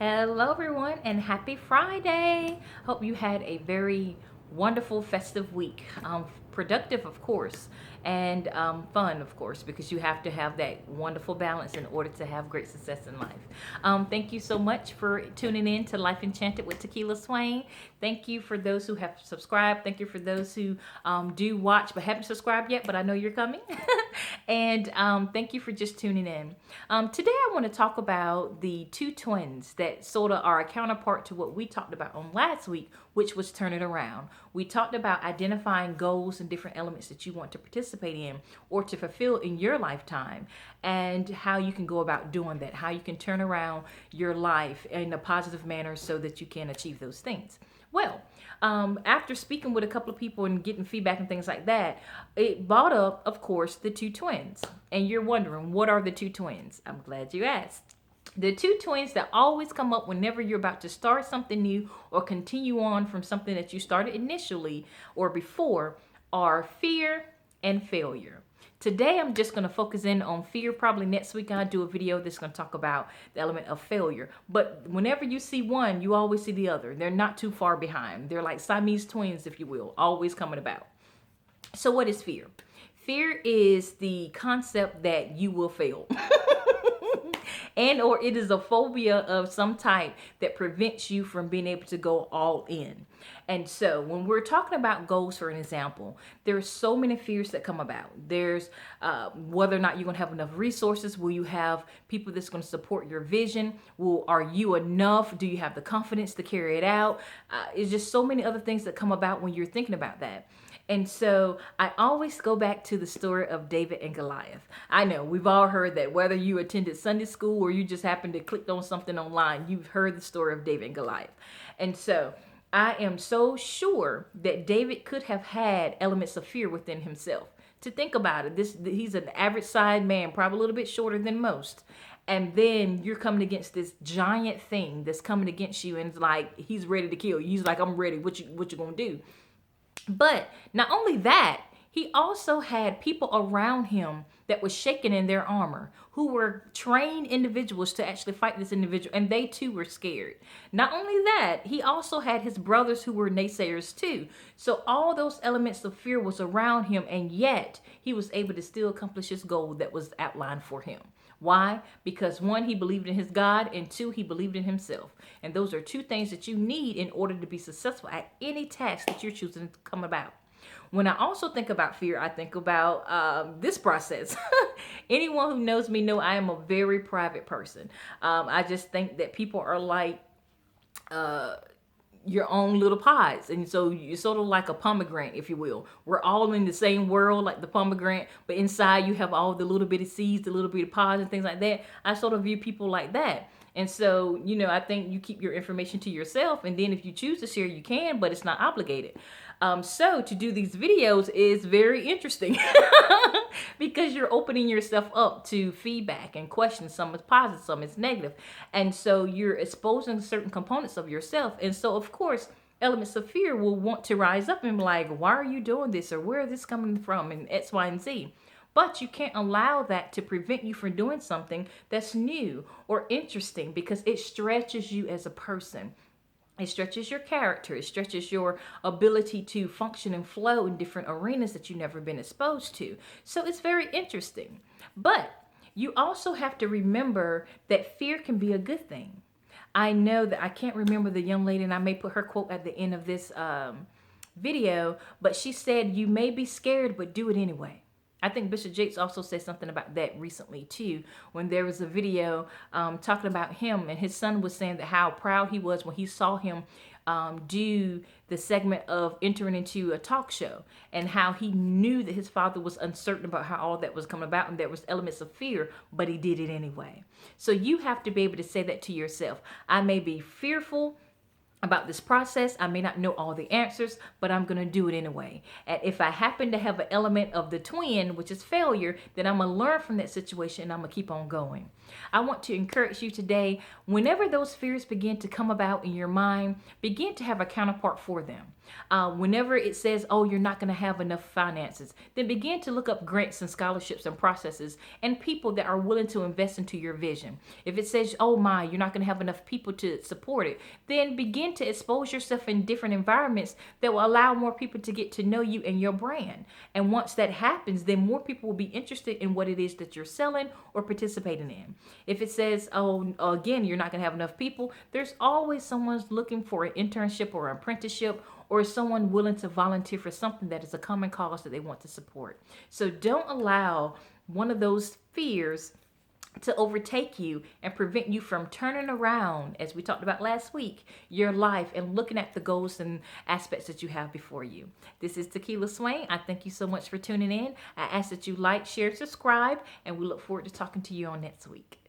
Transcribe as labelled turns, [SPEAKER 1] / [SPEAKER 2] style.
[SPEAKER 1] Hello, everyone, and happy Friday. Hope you had a very wonderful, festive week. Productive, of course, and fun, of course, because you have to have that wonderful balance in order to have great success in life. Thank you so much for tuning in to Life Enchanted with Tequila Swain. Thank you for those who have subscribed. Thank you for those who do watch but haven't subscribed yet, but I know you're coming. And thank you for just tuning in. Today, I want to talk about the two twins that sort of are a counterpart to what we talked about on last week, which was turn it around. We talked about identifying goals and different elements that you want to participate in or to fulfill in your lifetime, and how you can go about doing that, how you can turn around your life in a positive manner so that you can achieve those things. Well, after speaking with a couple of people and getting feedback and things like that, it brought up, of course, the two twins. And you're wondering, what are the two twins? I'm glad you asked. The two twins that always come up whenever you're about to start something new or continue on from something that you started initially or before are fear and failure. Today, I'm just going to focus in on fear. Probably next week, I'll do a video that's going to talk about the element of failure. But whenever you see one, you always see the other. They're not too far behind. They're like Siamese twins, if you will, always coming about. So what is fear? Fear is the concept that you will fail. And or it is a phobia of some type that prevents you from being able to go all in. And so when we're talking about goals, for an example, there's so many fears that come about. There's whether or not you're going to have enough resources. Will you have people that's going to support your vision? Are you enough? Do you have the confidence to carry it out? It's just so many other things that come about when you're thinking about that. And so I always go back to the story of David and Goliath. I know we've all heard that, whether you attended Sunday school or you just happened to click on something online, you've heard the story of David and Goliath. And so I am so sure that David could have had elements of fear within himself. To think about it, he's an average sized man, probably a little bit shorter than most. And then you're coming against this giant thing that's coming against you, and it's like he's ready to kill you. He's like, I'm ready. What you gonna do? But not only that, he also had people around him that were shaken in their armor, who were trained individuals to actually fight this individual, and they too were scared. Not only that, he also had his brothers who were naysayers too. So all those elements of fear was around him, and yet he was able to still accomplish his goal that was outlined for him. Why? Because one, he believed in his God, and two, he believed in himself. And those are two things that you need in order to be successful at any task that you're choosing to come about. When I also think about fear, I think about this process. Anyone who knows me know I am a very private person. I just think that people are like your own little pods, and so you're sort of like a pomegranate, if you will. We're all in the same world like the pomegranate, but inside you have all the little bitty seeds, the little bitty pods and things like that. I sort of view people like that. And so, I think you keep your information to yourself, and then if you choose to share, you can, but it's not obligated. So to do these videos is very interesting because you're opening yourself up to feedback and questions. Some is positive, some is negative. And so you're exposing certain components of yourself. And so, of course, elements of fear will want to rise up and be like, why are you doing this? Or where is this coming from? And X, Y, and Z. But you can't allow that to prevent you from doing something that's new or interesting, because it stretches you as a person. It stretches your character. It stretches your ability to function and flow in different arenas that you've never been exposed to. So it's very interesting. But you also have to remember that fear can be a good thing. I know that I can't remember the young lady, and I may put her quote at the end of this video, but she said, you may be scared, but do it anyway. I think Bishop Jakes also said something about that recently too, when there was a video talking about him, and his son was saying that how proud he was when he saw him do the segment of entering into a talk show, and how he knew that his father was uncertain about how all that was coming about, and there was elements of fear, but he did it anyway. So you have to be able to say that to yourself. I may be fearful about this process. I may not know all the answers, but I'm going to do it anyway. And if I happen to have an element of the twin, which is failure, then I'm going to learn from that situation, and I'm going to keep on going. I want to encourage you today, whenever those fears begin to come about in your mind, begin to have a counterpart for them. Whenever it says, oh, you're not going to have enough finances, then begin to look up grants and scholarships and processes and people that are willing to invest into your vision. If it says, oh my, you're not going to have enough people to support it, then begin to expose yourself in different environments that will allow more people to get to know you and your brand. And once that happens, then more people will be interested in what it is that you're selling or participating in. If it says, oh, again, you're not going to have enough people, there's always someone looking for an internship or an apprenticeship, or someone willing to volunteer for something that is a common cause that they want to support. So don't allow one of those fears to overtake you and prevent you from turning around, as we talked about last week, your life and looking at the goals and aspects that you have before you. This is Tequila Swain. I thank you so much for tuning in. I ask that you like, share, subscribe, and we look forward to talking to you on next week.